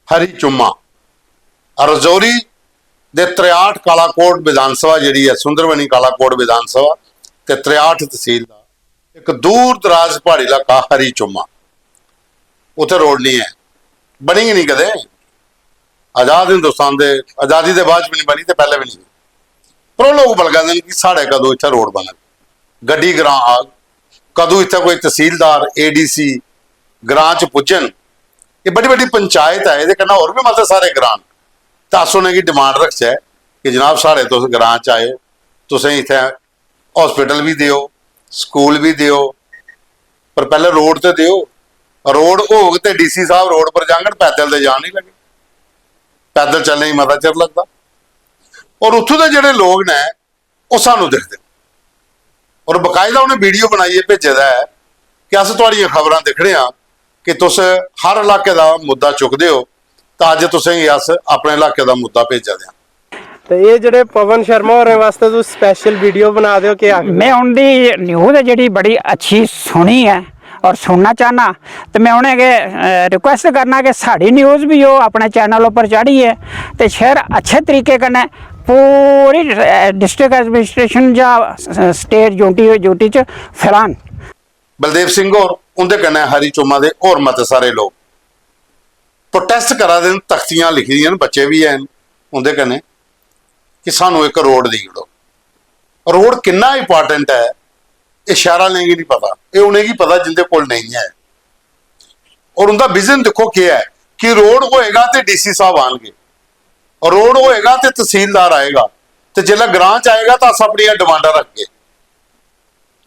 हरी चुम्मा रजौरी दे 63 कालाकोट विधान सभा जी है, सुंदरबनी कालाकोट विधान सभा ते 63 तहसील का एक दूर दराज पहाड़ी इलाका हरी चुम्मा। उत्थे रोड नहीं है, बनी नहीं कदे। आजाद हिंदुस्तान के आज़ादी के बाद भी नहीं बनी, तो पहले भी नहीं। पर लोग बलगते हैं कि साढ़े कदों इत्थे रोड बने, गड्डी ग्रां आ कदों इत्थे कोई तहसीलदार ADC ग्रां च पुजन। ये बड़ी बड़ी पंचायत है, ये कहना होर भी मतलब सारे ग्रां तो अस उन्हें की डिमांड रखचे कि जनाब साढ़े तुस ग्रां च आए, तुसें इत्थे हॉस्पिटल भी दिओ, स्कूल भी दिओ, पर पहले रोड तो दिओ। रोड होग तो DC साहब रोड पर जांगन, पैदल तो जा नहीं लगे, पैदल चलने ही मता चिर लगता। और उत्थों के जोड़े लोग ने वो सानू दिखते और बकायदा उन्हें वीडियो बनाइए भेजे है कि अस तुहाड़ियां खबरां दिखने कि तुस हर इलाके का मुद्दा चुकते हो, तो अज तुसें अस अपने इलाके का मुद्दा भेजा दें। तो ये जो पवन शर्मा होरें वास्ते तू स्पैशल वीडियो बना दो कि मैं उनकी न्यूज़ जी बड़ी अच्छी सुनी है और सुनना चाहना, तो मैं उन्हें रिक्वेस्ट करना कि साड़ी न्यूज़ भी हो अपने चैनल पर चाढ़ी है, तो शहर अच्छे तरीके कन्नै पूरी डिस्ट्रिक्ट एडमिनिस्ट्रेशन या स्टेट यूटी च फैलान। बलदेव सिंह और उनके कन्नै हरी चुम्मा के होर मते सारे लोग प्रोटेस्ट करा दे, तख्तियां लिखी दी, बच्चे भी हैं उनके कन्नै कि सानू एक रोड दी ओड़ो। रोड कितना इंपॉर्टेंट है ये शहर वाले नहीं पता, ये उन्हें पता जिंदे कोल नहीं है। और उनका विजन देखो क्या है कि रोड होएगा तो DC साहब आएंगे, रोड होएगा तो तहसीलदार आएगा, तो जिला ग्रां च आएगा तो अस अपनी डिमांडा रखिए।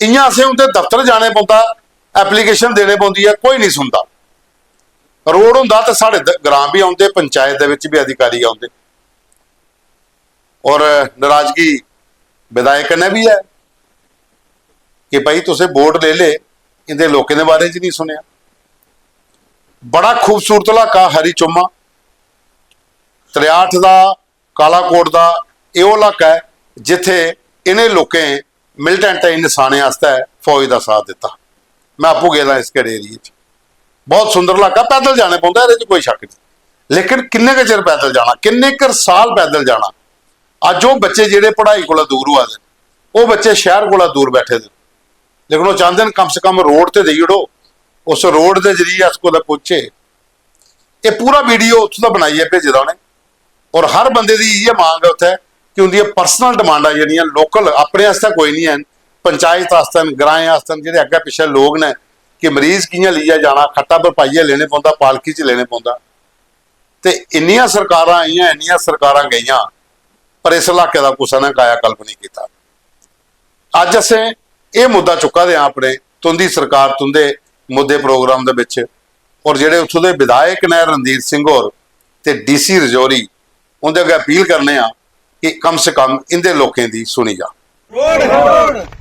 इं असें उनके दफ्तर जाने पौंदा, एप्लीकेशन देने पौंदी है, कोई नहीं सुनता। रोड होंदा तो साढ़े ग्रां भी आउंदे, पंचायत दे विच भी अधिकारी आउंदे। और नाराजगी विधायक ने भी है कि भाई तुसें वोट ले ले, इन्हें लोगों के बारे च नहीं सुनिया। बड़ा खूबसूरत इलाका हरी चुम्मा 63 का कालाकोट का यो इलाका है जिथे इन्हें लोगों मिलिटेंट इंसाने फौज का साथ दिता। मैं आपू गया इस एरिए बहुत सुंदर इलाका, पैदल जाने पौंदा, ये कोई शक नहीं। लेकिन किन्ने के चिर पैदल जाना, किन्ने कर साल पैदल जाना। अज वो बच्चे जेडे पढ़ाई को दूर हुआ दे, वो बच्चे शहर को दूर बैठे दे, लेकिन वो चाहते हैं कम से कम रोड तो दे उड़ो, उस रोड के जरिए अस को पुछे। ये पूरा वीडियो उत्थों का बनाइए भेजे दा उन्हें। और हर बंदे की ये मांग है उत्थे कि उनकी पर्सनल डिमांडा जिहड़ियां लोकल अपने आस्ते कोई नहीं है, पंचायत आस्ते ग्राएं आस्ते जिहड़े अगे पिछे लोग ने कि मरीज कियां लीए जाना, खट्टा पर पाइए लेने पौंदा, पालकी च लेने पौंदा। तो इन्नियां सरकारां आईयां, इन्नियां सरकारां गईयां, पर इस इलाके का कुछ ने कायाकल्प नहीं किया। अज असें ये मुद्दा चुका दे अपने तुंदी सरकार तुंदे मुद्दे प्रोग्राम दे विच। और जिहड़े उत्थों दे विधायक ने रणधीर सिंह होर ते DC रजौरी, उनके अगे अपील करने कि कम से कम इनके लोगों की सुनी जा।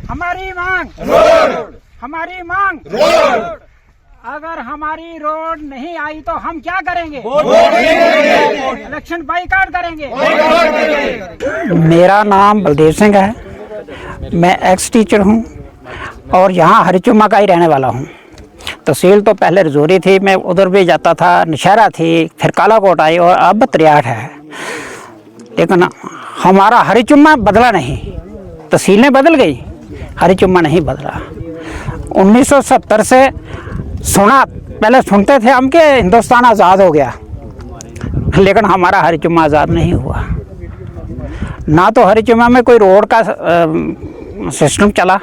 हमारी मांग रोड, हमारी मांग रोड। अगर हमारी रोड नहीं आई तो हम क्या करेंगे? इलेक्शन बाइकआउट करेंगे। मेरा नाम बलदेव सिंह है, मैं एक्स टीचर हूँ और यहाँ हरी चुम्मा का ही रहने वाला हूँ। तहसील तो पहले रजौरी थी, मैं उधर भी जाता था, नशहरा थी, फिर कालाकोट आई और अब 63 है। लेकिन हमारा हरी चुम्मा बदला नहीं, तहसीलें बदल गई, हरी चुम्मा नहीं बदला। 1970 से सुना, पहले सुनते थे हम कि हिंदुस्तान आज़ाद हो गया, लेकिन हमारा हरी चुम्मा आज़ाद नहीं हुआ। ना तो हरी चुम्मा में कोई रोड का सिस्टम चला,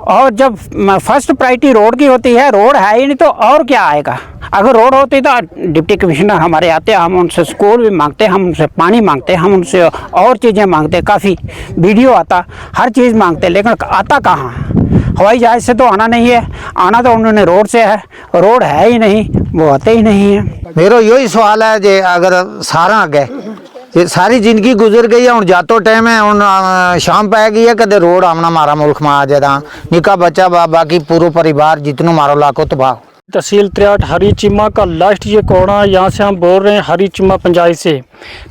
और जब फर्स्ट प्रायोरिटी रोड की होती है, रोड है ही नहीं तो और क्या आएगा। अगर रोड होती तो डिप्टी कमिश्नर हमारे आते, हम उनसे स्कूल भी मांगते, हम उनसे पानी मांगते, हम उनसे और चीज़ें मांगते, काफ़ी वीडियो आता, हर चीज़ मांगते, लेकिन आता कहाँ? हवाई जहाज़ से तो आना नहीं है, आना तो उन्होंने रोड से है, रोड है ही नहीं, वो आते ही नहीं है। मेरा यही सवाल है जे अगर सारा अगे ये सारी जिंदगी गुजर गई है, हूँ जातो टाइम है, हूँ शाम पै गई है, कदे रोड आमना मारा मुल्क में आ जाए, निका बच्चा बाकी पूरा परिवार जितनों मारो लाखों तबाह। तहसील त्रियाट हरी चिम्मा का लास्ट ये कोना, यहाँ से हम बोल रहे हैं हरी चिम्मा पंचायत से।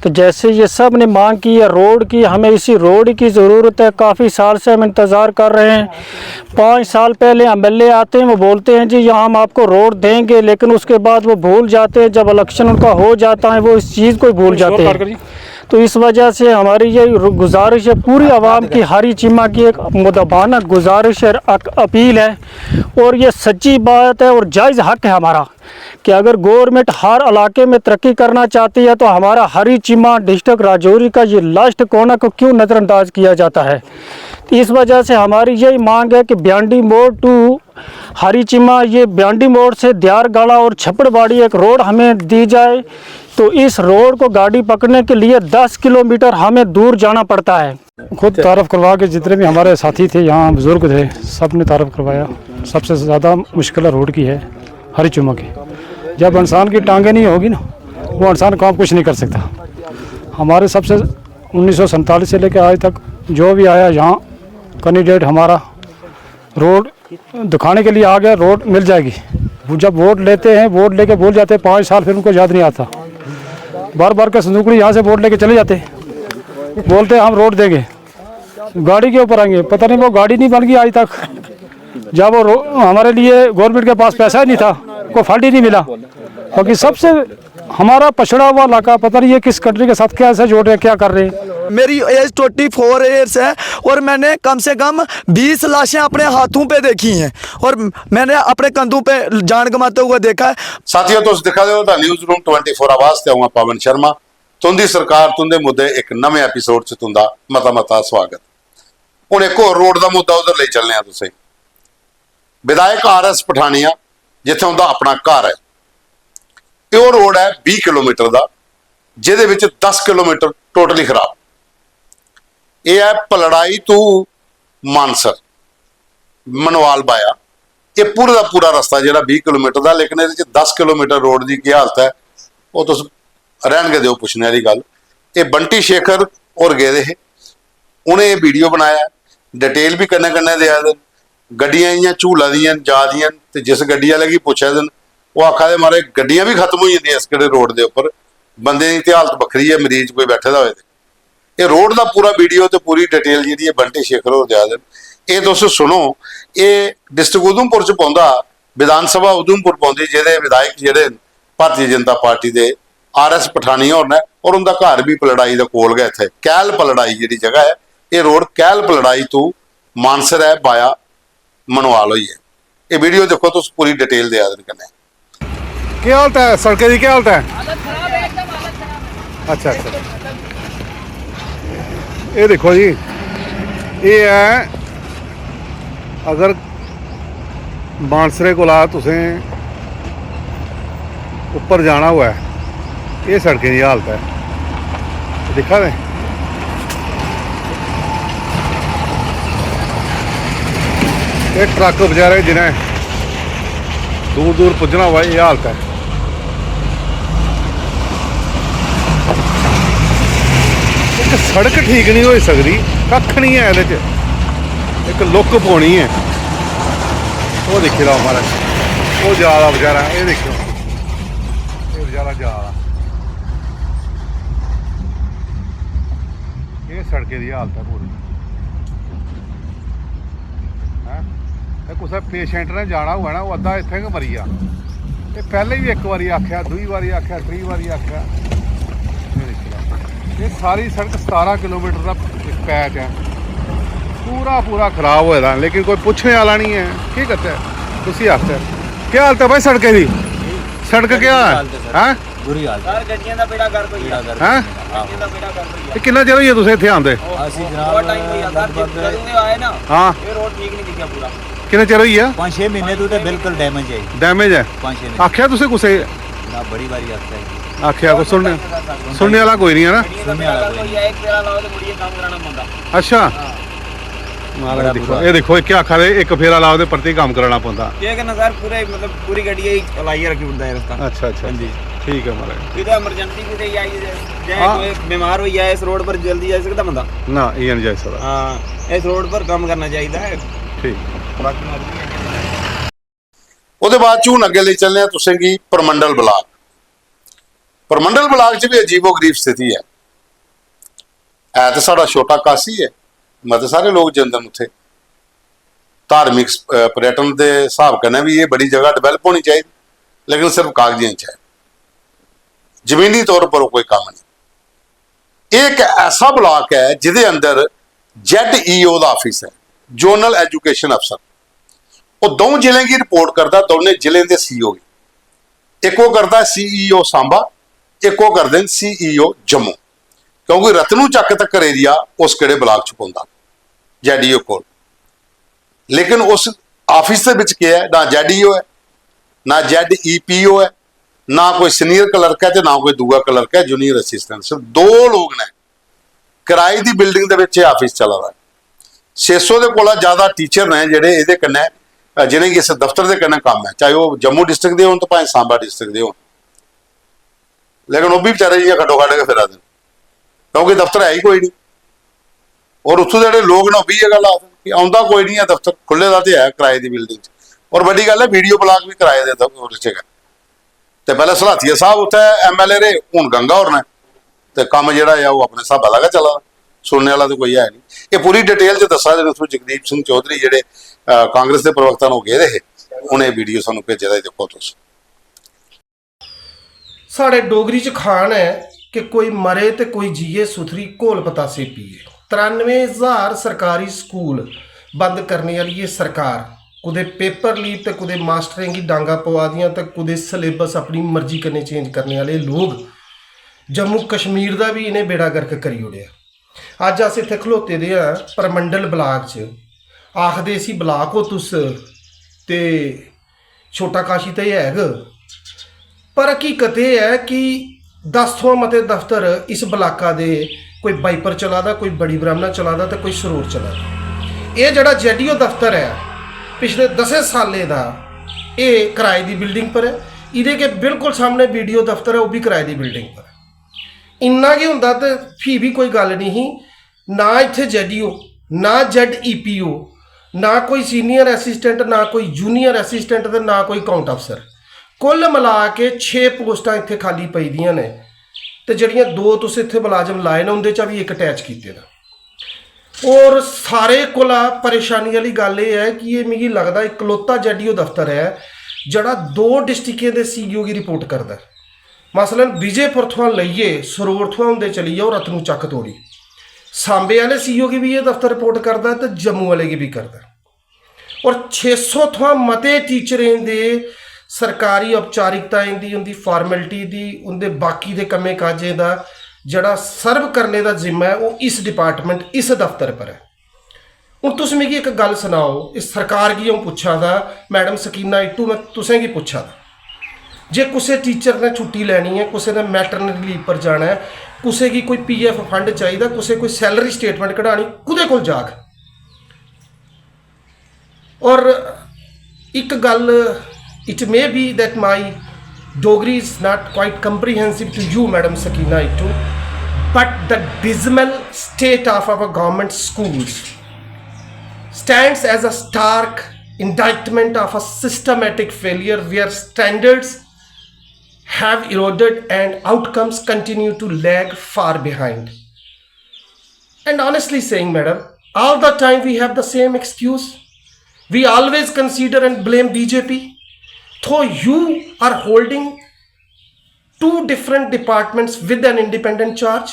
तो जैसे ये सब ने मांग की है रोड की, हमें इसी रोड की ज़रूरत है। काफ़ी साल से हम इंतज़ार कर रहे हैं। 5 साल पहले एमएलए आते हैं, वो बोलते हैं जी यहाँ हम आपको रोड देंगे, लेकिन उसके बाद वो भूल जाते हैं। जब इलेक्शन उनका हो जाता है वो इस चीज़ को भूल जाते हैं। तो इस वजह से हमारी ये गुजारिश है पूरी आवाम की, हरी चिम्मा की एक मुदबाना गुजारिश है, अपील है, और ये सच्ची बात है और जायज़ हक है हमारा कि अगर गवर्नमेंट हर इलाके में तरक्की करना चाहती है तो हमारा हरी चिम्मा डिस्ट्रिक्ट राजौरी का ये लास्ट कोना को क्यों नज़रअंदाज किया जाता है। तो इस वजह से हमारी यही मांग है कि ब्यांडी मोड़ टू हरी चिम्मा, ये ब्यांडी मोड़ से दियारगाड़ा और छप्पड़बाड़ी एक रोड हमें दी जाए। तो इस रोड को गाड़ी पकड़ने के लिए 10 किलोमीटर हमें दूर जाना पड़ता है। खुद तारफ़ करवा के जितने भी हमारे साथी थे यहाँ बुज़ुर्ग थे सब ने तारफ़ करवाया। सबसे ज़्यादा मुश्किल रोड की है हरी चिम्मा की। जब इंसान की टांगें नहीं होगी ना वो इंसान काम कुछ नहीं कर सकता। हमारे सबसे 1947 से लेकर आज तक जो भी आया यहाँ कैंडिडेट हमारा रोड दिखाने के लिए आ गया, रोड मिल जाएगी। वो जब वोट लेते हैं, वोट लेके भूल जाते हैं 5 साल, फिर उनको याद नहीं आता। बार बार का संदूकड़ी यहाँ से वोट लेके चले जाते, बोलते हैं हम रोड देंगे, गाड़ी के ऊपर आएंगे, पता नहीं वो गाड़ी नहीं बन गई आज तक। जब वो हमारे लिए गवर्नमेंट के पास पैसा ही नहीं था, कोई फंड ही नहीं मिला। क्योंकि सबसे हमारा पछड़ा हुआ इलाका, पता नहीं ये किस कंट्री के साथ कैसे जोड़ रहे हैं, क्या कर रहे हैं। मेरी एज 24 ईयर्स है और मैंने कम से कम 20 लाशें अपने हाथों पे देखी हैं और मैंने अपने कंधों पे जान गंवाते हुए देखा है। साथियों तुम दिखा दो न्यूज़ रूम 24 आवाज़ ते आऊँ पवन शर्मा। तुंदी सरकार तुंदे मुद्दे एक नवे एपीसोड च तुंदा मता मता स्वागत। हुण एक होर रोड का मुद्दा उधर ले चलने तुसीं। विधायक RS पठानिया जिथे उनका अपना घर है, ये रोड है 20 किलोमीटर का, जिहदे विच 10 किलोमीटर टोटली खराब। यह है पलड़ाई टू मानसर मनवाल बाया, ये पूरा का पूरा रस्ता जो 20 किलोमीटर का, लेकिन ये 10 किलोमीटर रोड की क्या हालत है वो तुम रहने दो पुछने वाली गल। ये बंटी शेखर और गए थे, उन्हें ये वीडियो बनाया, डिटेल भी कन्ने कन्ने दिया दिन, गड्डियां झूला दियां जा दियां, ते जिस गड्डी वाले की पुछया दिन वो आखा दे मारे गड्डियां भी खत्म हो जाती इस किहड़े रोड के उपर, बंदे की तो हालत बखरी है, मरीज कोई बैठे दा होए। ये रोड का पूरा वीडियो तो पूरी डिटेल जी बंटी शेखर हो दिया दिन। ये दोस्तों सुनो, ये डिस्ट्रिक्ट उधमपुर च पौंदा, विधान सभा उधमपुर पौंदी, जिहदे विधायक जिहड़े भारतीय जनता पार्टी के RS पठानिया होर ने, और उनका घर भी पलड़ाई का कोल गया। इत्थे कैल पलड़ाई जी जगह है, ये रोड कैल पलड़ाई तो मानसर है बाया मनवाल हुई है। ये वीडियो देखो तो पूरी डिटेल दिया दिन कन्ने। क्या हालत है सड़कें की, क्या हालत है? अच्छा अच्छा, ये देखो जी, ये है अगर मानसरे को ला तुसें ऊपर जाना हुआ है, ये सड़कें की हालत है, दिखा दे। ये ट्रक बेचारे जिन्हें दूर दूर पुजना हुआ, ये हालत है। एक सड़क ठीक नहीं हो सकती, कख नहीं है ये, एक लुक पानी है। वो देखी रहा हमारा, वो जा रहा बेचारा, ये देखो ये बेचारा जा रहा। ये सड़कें की हालत है पूरी है। कुछ पेशेंट ने जाना हुआ ना, वो अद्धा इत्थे गै मरी आ। ये पहले भी एक बारी आख्या, दूई बारी आख्या, त्री बारी आख्या। ये सारी सड़क 17 किलोमीटर का एक पैच है, पूरा पूरा खराब होया दा, लेकिन कोई पूछने वाला नहीं है। की करते हैं तुसी आखते क्या हालत है भाई सड़कें की? सड़क क्या है? हैं बुरी हालत है, गड्डियां दा बेड़ा कर कोई है। हैं गड्डियां दा बेड़ा कर कोई है। कितना चਿਰ ਹੋਈ ਤੁਸੀਂ ਇੱਥੇ ਆਂਦੇ? ਅਸੀਂ ਜਨਾਬ टाइम ਹੋਈ ਸਰ, ਜਦੋਂ ਦੇ ਆਏ ना, हाँ ਇਹ रोड ठीक नहीं दिखਿਆ पूरा। ਕਿੰਨਾ ਚਿਰ ਹੋਈ ਆ? 5-6 ਮਹੀਨੇ ਤੋਂ ਤੇ ਬਿਲਕੁਲ ਡੈਮੇਜ ਹੈ। ਡੈਮੇਜ ਹੈ? 5-6 ਮਹੀਨੇ ਆਖਿਆ ਤੁਸੀਂ ਕੁਛ? ਨਾ ਬੜੀ ਵਾਰੀ ਆਖਿਆ ਹੈ। ਆਖਿਆ ਕੁਛ ਸੁਣਨੇ ਵਾਲਾ ਕੋਈ ਨਹੀਂ ਹੈ ਨਾ? सुनने वाला कोई है, एक फेरा लाओ तो मुड़िए काम कराना पड़ता। अच्छा महाराज देखो, ये देखो क्या आखा रहे, एक फेरा लाओ तो प्रति काम कराना पौंदा। ये कहना सर पूरे मतलब पूरी गड्डी ही लाइए रखी होता है रास्ता। अच्छा अच्छा जी ठीक है महाराज। इधर इमरजेंसी भी आई है, जे हाँ। कोई बीमार हो जाए इस रोड पर जल्दी जा सकता बंदा ना, ये नहीं जा सकता। हां, इस रोड पर काम करना चाहिए है। ठीक बाकी ਉਹਦੇ ਬਾਅਦ ਚ ਹੁਣ ਅੱਗੇ ਲਈ ਚੱਲਦੇ ਆ ਤੁਸੀਂ ਕੀ ਪਰਮੰਡਲ ਬਲਾਕ। ਪਰਮੰਡਲ ਬਲਾਕ 'ਚ ਵੀ ਅਜੀਬੋ-ਗਰੀਬ ਸਥਿਤੀ ਹੈ ਤਾਂ ਸਾਡਾ ਛੋਟਾ ਕਾਸੀ ਹੈ, ਮਤਲਬ ਸਾਰੇ ਲੋਕ ਜਾਂਦੇ ਨੇ ਉੱਥੇ। ਧਾਰਮਿਕ पर्यटन ਦੇ ਹਿਸਾਬ ਕਨੇ ਵੀ ਇਹ ਬੜੀ ਜਗ੍ਹਾ ਡਿਵੈਲਪ ਹੋਣੀ ਚਾਹੀਦੀ, ਲੇਕਿन सिर्फ कागजियां च है, ਜ਼ਮੀਨੀ ਤੌਰ पर कोई काम नहीं। ਇਹ ਇੱਕ ਐਸਾ ਬਲਾਕ ਹੈ ਜਿਹਦੇ ਅੰਦਰ ZEO ਦਾ ਆਫਿਸ है, जोनल एजुकेशन अफसर। वो दोनों जिले की रिपोर्ट करता, दोनों जिले के CEO की। एक वो करता है CEO सांबा, एक वो करते हैं CEO जम्मू, क्योंकि रतनू ਚੱਕ तक एरिया उस किहड़े ब्लाक च पौंदा ZEO कोल। लेकिन उस आफिस के विच क्या है, ना ZEO है, ना ZEPO है, ना कोई सीनियर क्लर्क है तो ना कोई दूआ क्लर्क है, जूनियर असिस्टेंट। सिर्फ 2 लोग ने। किराए की बिल्डिंग के विच आफिस चला रहा है। 600 के कोला ज़्यादा टीचर ने जिहड़े इहदे कन्नै जिन्हें कि इस दफ्तर के कन्नै काम है, चाहे वो जम्मू डिस्ट्रिक्ट के हो तो भावें सांबा डिस्ट्रिक्ट के हो, लेकिन वो भी बेचारे जी खड्डो खड्ड के फिरा दे, क्योंकि दफ्तर है ही कोई नहीं। और उत्थों के जोड़े लोग ने भी ये गल आखदे कि आउंदा कोई नहीं है, दफ्तर खुले का तो है किराए की बिल्डिंग। और बड़ी गल है वीडियो ब्लॉक भी किराए दे तो पहले सलाथिया साहब उत्थे MLA रहे, हुण गंगा होर ने, तो काम जिहड़ा है वो अपने हिसाबा लगा चला, सुनने वाला तो कोई है नहीं। ये पूरी डिटेल च दसा देने उसमें जगदीप सिंह चौधरी जिहड़े कांग्रेस के प्रवक्ता हो गए रहे, उन्हें वीडियो सानू भेजे दा, देखो तुसीं। साढ़े डोगरी च खान है कि कोई मरे तो कोई जिए, सुथरी घोल पतासे पिए। 93,000 सरकारी स्कूल बंद करने वाली ये सरकार कुदे पेपर लीक तो कुदे मास्टरें की डांगा पवा दियां, तो कुदे सिलेबस अपनी मर्जी कन्नै चेंज करने वाले लोग। जम्मू कश्मीर का भी इन्हें बेड़ा गर्क करी ओड़िया। अज अस इत्थे खलोते दे हां परमंडल ब्लाक च, आखदे सी ब्लाक हो तुस ते छोटा काशी तो है ग, पर हकीकत यह है कि 10 तो मते दफ्तर इस ब्लाका दे कोई बाइपर चला दा, कोई बड़ी ब्राह्मणा चला दा, तो कोई सरोर चला दा। ये जड़ा ZEO दफ्तर है पिछले 10 सालें का, ये किराए की बिल्डिंग पर है। इहदे के बिल्कुल सामने BDO दफ्तर है, वो भी किराए की बिल्डिंग पर है। इन्ना की हुंदा तो फ्ही भी कोई गल नहीं, ना इत्थे ZEO, ना ZEPO, ना कोई सीनियर एसिस्टेंट, ना कोई जूनियर एसिस्टेंट, तो ना कोई अकाउंट अफसर। कुल मिला के 6 पोस्टां इत्थे खाली पई दियां ने, तो जड़ियां 2 तुस इत्थे मुलाजम लाए ने, उंदे चा भी एक अटैच कीते दा। और सारे कोला परेशानी वाली गल यह है कि ये मिगी लगता इकलौता ZEO दफ्तर है जड़ा 2 डिस्ट्रिक्टें के CEO की रिपोर्ट करता है। मसलन विजयपुर थमां लईए सरोर थमां होंदे चली जाओ रतनू चक तोड़ी, सांबे वाले CEO की भी ये दफ्तर रिपोर्ट करता है, तो जम्मू वाले की भी करता है। और 600 थमां मते टीचरें दे सरकारी औपचारिकताएं दी, उनकी फॉर्मैलिटी दी, उनके बाकी दे कम्मे काजें दा जड़ा सर्व करने का जिम्मा है वो इस डिपार्टमेंट, इस दफ्तर पर है। हूँ तुम मिगी एक गल सुनाओ, इस सरकार की हूँ पूछा था, मैडम सकीना इट्टू मैं तुसें की पूछा था, जे किसी टीचर ने छुट्टी लैनी है, किसी ने मैटरनिटी लीव पर जाना है, किसी की कोई PF फंड चाहिए, किसी कोई सैलरी स्टेटमेंट कढ़ानी, कुदे कोल जाग। और एक गल, it may be that my Dogri is not quite comprehensive to you, Madam Sakina Ittu, but the dismal state of our government schools stands as a stark indictment of a systematic failure where standards have eroded and outcomes continue to lag far behind. And honestly saying, Madam, all the time we have the same excuse. We always consider and blame BJP. So you are holding 2 different departments with an independent charge,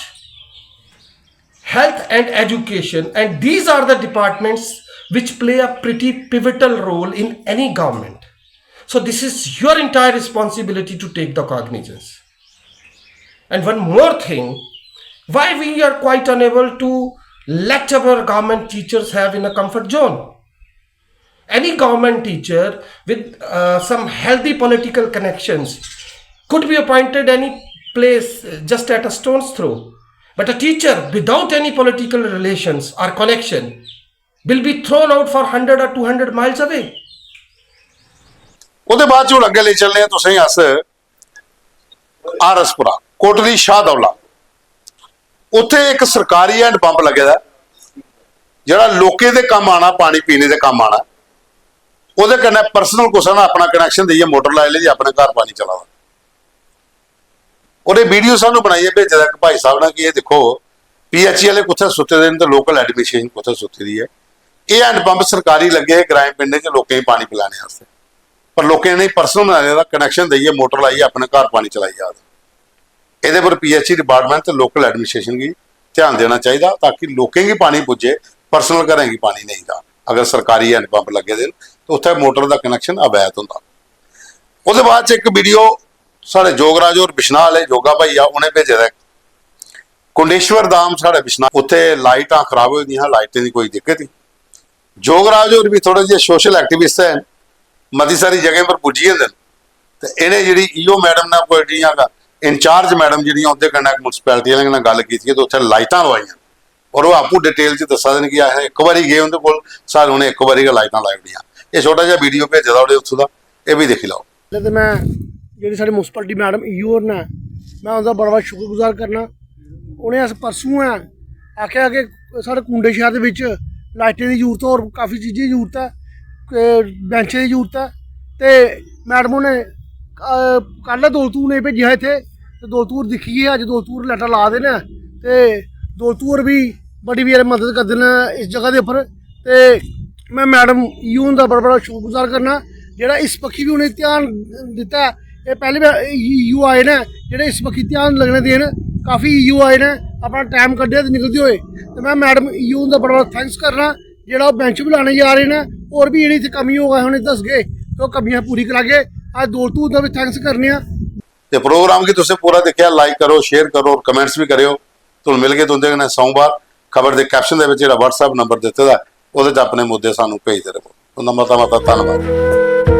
health and education, and these are the departments which play a pretty pivotal role in any government. So this is your entire responsibility to take the cognizance. And one more thing, why we are quite unable to let our government teachers have in a comfort zone. Any government teacher with some healthy political connections could be appointed any place just at a stone's throw. But a teacher without any political relations or connection will be thrown out for 100 or 200 miles away. ਉਹਦੇ ਬਾਅਦ ਚੋਂ ਅੱਗੇ ਲੈ ਚੱਲਦੇ ਆ ਤੁਸੀਂ ਅਸ ਆਰਸਪੁਰਾ ਕੋਟਲੀ ਸ਼ਾਹਦੌਲਾ। ਉੱਥੇ ਇੱਕ ਸਰਕਾਰੀ ਹੈਂਡ ਪੰਪ ਲੱਗਿਆ ਦਾ ਜਿਹੜਾ ਲੋਕੇ ਦੇ ਕੰਮ ਆਣਾ, ਪਾਣੀ ਪੀਣੇ ਦੇ ਕੰਮ ਆਣਾ। ਉਹਦੇ ਕन्नै ਪਰਸਨਲ ਕਿਸੇ ਨਾਲ ਆਪਣਾ ਕਨੈਕਸ਼ਨ ਦੇਈਏ, ਮੋਟਰ ਲਾ ਲਈ ਜੀ, ਆਪਣੇ ਘਰ ਪਾਣੀ ਚਲਾ ਲਾ। ਉਹਨੇ ਵੀਡੀਓ ਸਾਨੂੰ ਬਣਾਈ ਹੈ ਭੇਜਦਾ ਇੱਕ ਭਾਈ ਸਾਹਿਬ ਨੇ ਕਿ ਇਹ ਦੇਖੋ PHE ਵਾਲੇ ਕੁੱਥੇ ਸੁੱਤੇ ਦੇ ਨੇ ਤੇ ਲੋਕਲ ਐਡਮਿਨਿਸਟ੍ਰੇਸ਼ਨ ਕੁੱਥੇ ਸੁੱਤੀ ਦੀ ਹੈ। ਇਹ ਹੈਂਡ ਪੰਪ ਸਰਕਾਰੀ ਲੱਗੇ ਹੈ ਗ੍ਰਾਮ ਪਿੰਡ 'ਚ ਲੋਕਾਂ ਨੂੰ ਪਾਣੀ ਪਿਲਾਣੇ ਵਾਸਤੇ, ਪਰ ਲੋਕਾਂ ਨੇ ਪਰਸਨਲ ਬਣਾ ਲਿਆ ਕਨੈਕਸ਼ਨ ਦੇਈਏ, ਮੋਟਰ ਲਾਈਏ, ਆਪਣੇ ਘਰ ਪਾਣੀ ਚਲਾਈ ਜਾ। ਇਹਦੇ ਪਰ PHE ਡਿਪਾਰਟਮੈਂਟ ਤੇ ਲੋਕਲ ਐਡਮਿਨਿਸਟ੍ਰੇਸ਼ਨ की ध्यान देना चाहिए ताकि लोगों की पानी पुजे, परसनल घरें की पानी नहीं था। अगर सरकारी हैंड पंप लगे दे तो उत्थे मोटर का कनैक्शन अवैध होंदा। उसके बाद एक वीडियो साढ़े जोगराज और बिश्नाह वाले जोगा भाई आ उन्हें भेजे दा, कुंडेश्वर धाम साढ़े बिश्नाह उत्थे लाइटां खराब हो गई, लाइटें की कोई दिक्कत नहीं। जोगराज और भी थोड़े जे सोशल एक्टिविस्ट हैं, मती सारी जगह पर पुजी होंदे ते इन्हें जिहड़ी ईओ मैडम ने पोलिटियां का इंचार्ज मैडम जी उनके कन्नै मुनसिपैलिटी वाले गल की तो उत्थे लाइटां लवाइयां और वो आपू डिटेल च दसा देन कि एक बारी गए उनके कोल सानूं उन्हें एक बारी लाइटां लाई दियां। ये छोटा जिहा वीडियो भेजे दा उत्थों दा, ये भी देखी लाओ। तो मैं जी साढ़ी मुनसिपैलिटी मैडम ईओ ने मैं उनका बड़ा बड़ा शुक्रगुजार करना। उन्हें अस परसों है आख्या कि साढ़े कुंडे शहर के लाइटें की जरूरत है और काफ़ी चीज़ें की जरूरत है, बैंचें की जरूरत है। तो मैडम ने कल दौलतपुर ने भेजा इतने तो दौलतपुर दिक्खिए, अज दौलतपुर लाइटां ला दे ने ते दौलतपुर भी बड़ी मेरी मदद करते हैं इस जगह के उपर। तो मैं मैडम ईओ का बड़ा बड़ा शुक्रगुजार करना जेड़ा इस पक्खी भी उन्हें ध्यान दिता। ये पहले ईओ आए ने जेड़े इस पक्खी ध्यान लगने देन, काफ़ी ईओ आए ने अपना टाइम कड्ढे निकलते हुए। तो मैं मैडम ईओ का बड़ा बड़ा थैंक्स करना जेड़ा बेंच भी लाने जा रहे हैं और भी जी कमी होगा उन्हें दसगे तो कमियां पूरी करागे। अज दौलतपुर का भी थैंक्स करने। ते प्रोग्राम की तुसें पूरा देखिया, लाइक करो, शेयर करो और कमेंट्स भी करियो। तुम मिल के तुंदे कन्नै सोमवार खबर के कैप्शन दे विच जेहड़ा WhatsApp नंबर दित्ते दा ओहदे च अपने मुद्दे सानूं भेजदे रहो। तुंदा मता मता धन्नवाद।